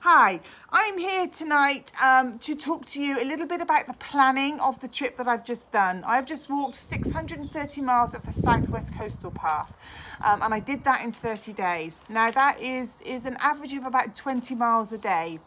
Hi, I'm here tonight to talk to you a little bit about the planning of the trip that I've just done. I've just walked 630 miles of the Southwest Coastal Path, and I did that in 30 days. Now that is an average of about 20 miles a day.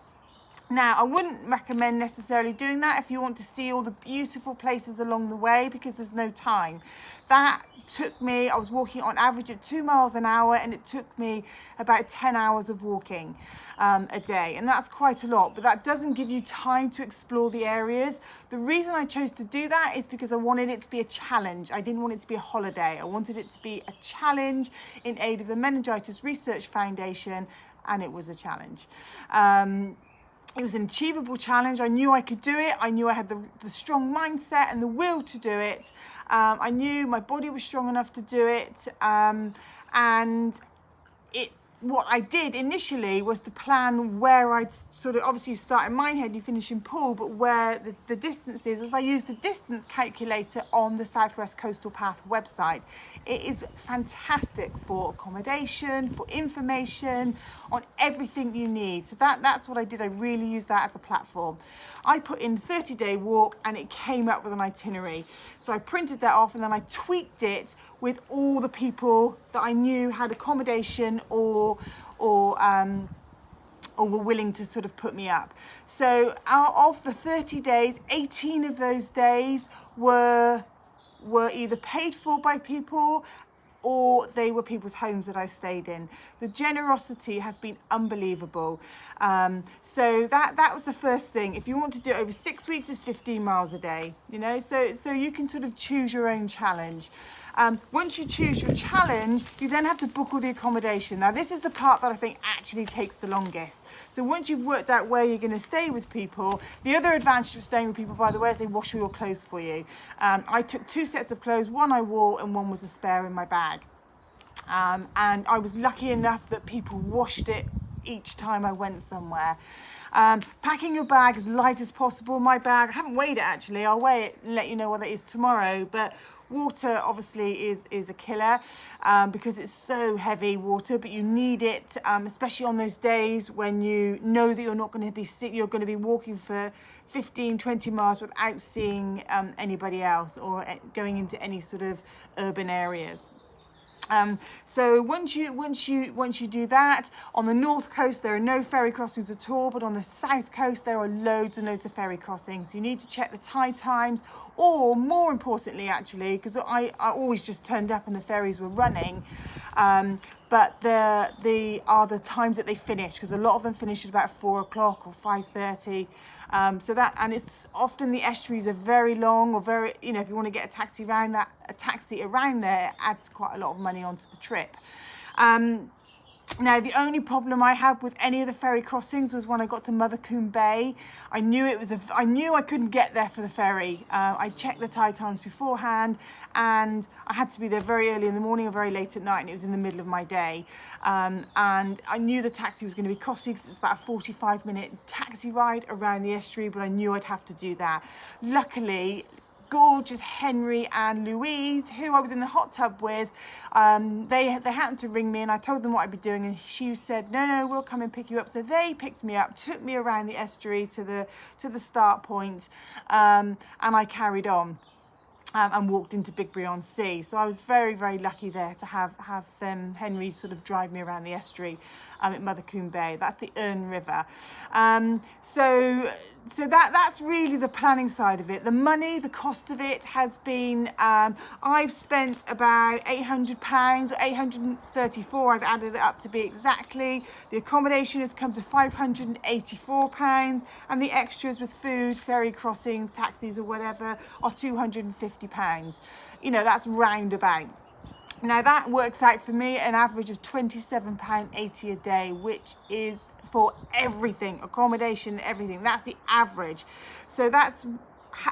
Now, I wouldn't recommend necessarily doing that if you want to see all the beautiful places along the way, because there's no time. That took me, I was walking on average at 2 miles an hour, and it took me about 10 hours of walking a day. And that's quite a lot, but that doesn't give you time to explore the areas. The reason I chose to do that is because I wanted it to be a challenge. I didn't want it to be a holiday. I wanted it to be a challenge in aid of the Meningitis Research Foundation, and it was a challenge. It was an achievable challenge. I knew I could do it. I knew I had the strong mindset and the will to do it. I knew my body was strong enough to do it. What I did initially was to plan where I'd sort of, obviously you start in Minehead, you finish in Poole, but where the distance is, as I used the distance calculator on the Southwest Coastal Path website. It is fantastic for accommodation, for information, on everything you need. So that's what I did. I really used that as a platform. I put in 30-day walk and it came up with an itinerary. So I printed that off and then I tweaked it with all the people that I knew had accommodation or were willing to sort of put me up. So out of the 30 days, 18 of those days were either paid for by people or they were people's homes that I stayed in. The generosity has been unbelievable. So that was the first thing. If you want to do it over 6 weeks, it's 15 miles a day, you know, so you can sort of choose your own challenge. Once you choose your challenge, you then have to book all the accommodation. Now, this is the part that I think actually takes the longest. So once you've worked out where you're going to stay with people, the other advantage of staying with people, by the way, is they wash all your clothes for you. I took 2 sets of clothes, one I wore and one was a spare in my bag. And I was lucky enough that people washed it each time I went somewhere. Packing your bag as light as possible. My bag, I haven't weighed it actually, I'll weigh it and let you know what that is tomorrow, but water obviously is a killer because it's so heavy, water, but you need it, especially on those days when you know that you're not going to be sick, you're going to be walking for 15-20 miles without seeing anybody else or going into any sort of urban areas. So once you do that, on the north coast there are no ferry crossings at all, but on the south coast there are loads and loads of ferry crossings. You need to check the tide times, or more importantly actually, because I always just turned up and the ferries were running, but the times that they finish, because a lot of them finish at about 4 o'clock or 5:30. And it's often the estuaries are very long, or very, you know, if you want to get a taxi around there adds quite a lot of money onto the trip. Now, the only problem I had with any of the ferry crossings was when I got to Mothercombe Bay. I knew I couldn't get there for the ferry. I checked the tide times beforehand, and I had to be there very early in the morning or very late at night, and it was in the middle of my day. And I knew the taxi was going to be costly because it's about a 45-minute taxi ride around the estuary, but I knew I'd have to do that. Luckily, gorgeous Henry and Louise, who I was in the hot tub with, they happened to ring me, and I told them what I'd be doing, and she said, no, we'll come and pick you up. So they picked me up, took me around the estuary to the start point, and I carried on and walked into Bigbury-on-Sea. So I was very, very lucky there to have Henry sort of drive me around the estuary at Mothercombe Bay. That's the Erne River. So that's really the planning side of it. The money, the cost of it has been, I've spent about £800 or 834, I've added it up to be exactly. The accommodation has come to £584, and the extras with food, ferry crossings, taxis or whatever are £250. You know, that's roundabout. Now that works out for me an average of £27.80 a day, which is for everything, accommodation, everything. That's the average. So that's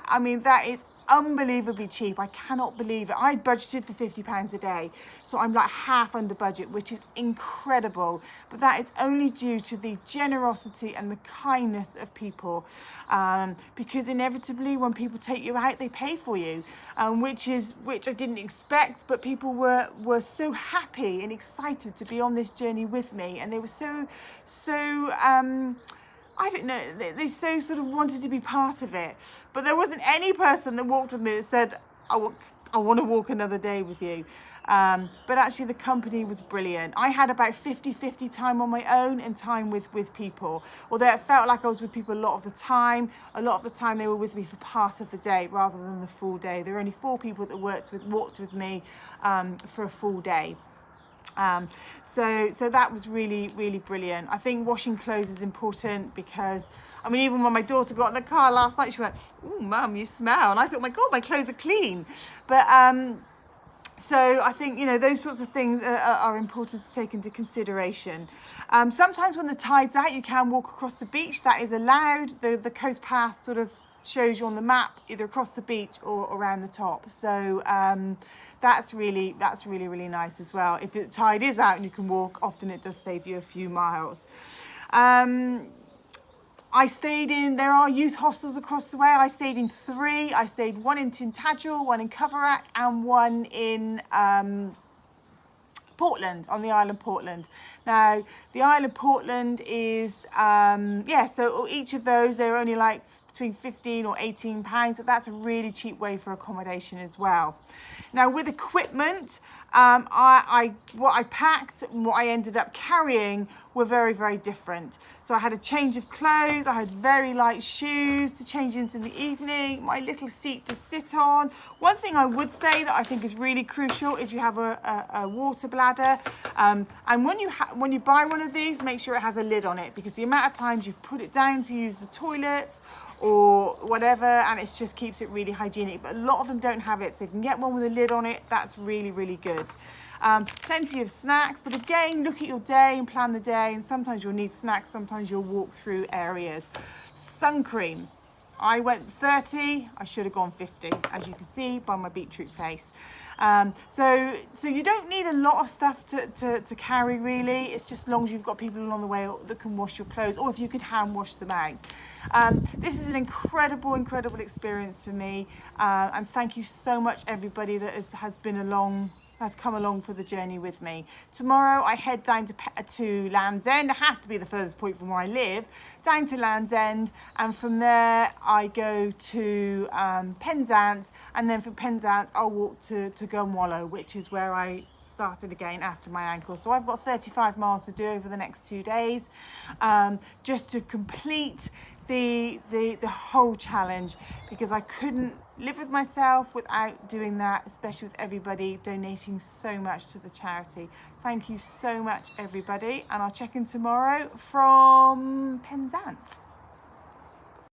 I mean, that is unbelievably cheap. I cannot believe it. I budgeted for £50 a day, so I'm like half under budget, which is incredible. But that is only due to the generosity and the kindness of people, because inevitably when people take you out, they pay for you, which I didn't expect. But people were so happy and excited to be on this journey with me, and they were so I don't know, they so sort of wanted to be part of it. But there wasn't any person that walked with me that said, I want to walk another day with you. But actually the company was brilliant. I had about 50-50 time on my own and time with people. Although it felt like I was with people a lot of the time they were with me for part of the day rather than the full day. There were only 4 people that walked with me for a full day. So that was really, really brilliant. I think washing clothes is important because, I mean, even when my daughter got in the car last night, she went, "Oh, Mum, you smell." And I thought, my God, my clothes are clean. But so I think, you know, those sorts of things are important to take into consideration. Sometimes when the tide's out, you can walk across the beach. That is allowed. The coast path sort of shows you on the map either across the beach or around the top, so that's really nice as well. If the tide is out and you can walk, often it does save you a few miles. I stayed in, there are youth hostels across the way. I stayed in 3. I stayed 1 in Tintagel, 1 in Coverack, and 1 in Portland, on the island Portland. Now the island Portland is so each of those, they're only like between £15 or £18, so that's a really cheap way for accommodation as well. Now with equipment, what I packed and what I ended up carrying were very, very different. So I had a change of clothes, I had very light shoes to change into in the evening, my little seat to sit on. One thing I would say that I think is really crucial is you have a water bladder, and when you buy one of these, make sure it has a lid on it, because the amount of times you put it down to use the toilets or whatever, and it just keeps it really hygienic. But a lot of them don't have it, so if you can get one with a lid on it, that's really, really good. Plenty of snacks, but again, look at your day and plan the day, and sometimes you'll need snacks, sometimes you'll walk through areas. Sun cream. I went 30, I should have gone 50, as you can see by my beetroot face. So you don't need a lot of stuff to carry really. It's just as long as you've got people along the way that can wash your clothes, or if you could hand wash them out. This is an incredible experience for me, and thank you so much everybody that has come along for the journey with me. Tomorrow I head down to Land's End. It has to be the furthest point from where I live, down to Land's End, and from there I go to Penzance, and then from Penzance I'll walk to Gunwallow, which is where I started again after my ankle. So I've got 35 miles to do over the next 2 days, just to complete the whole challenge, because I couldn't live with myself without doing that, especially with everybody donating so much to the charity. Thank you so much everybody, and I'll check in tomorrow from Penzance.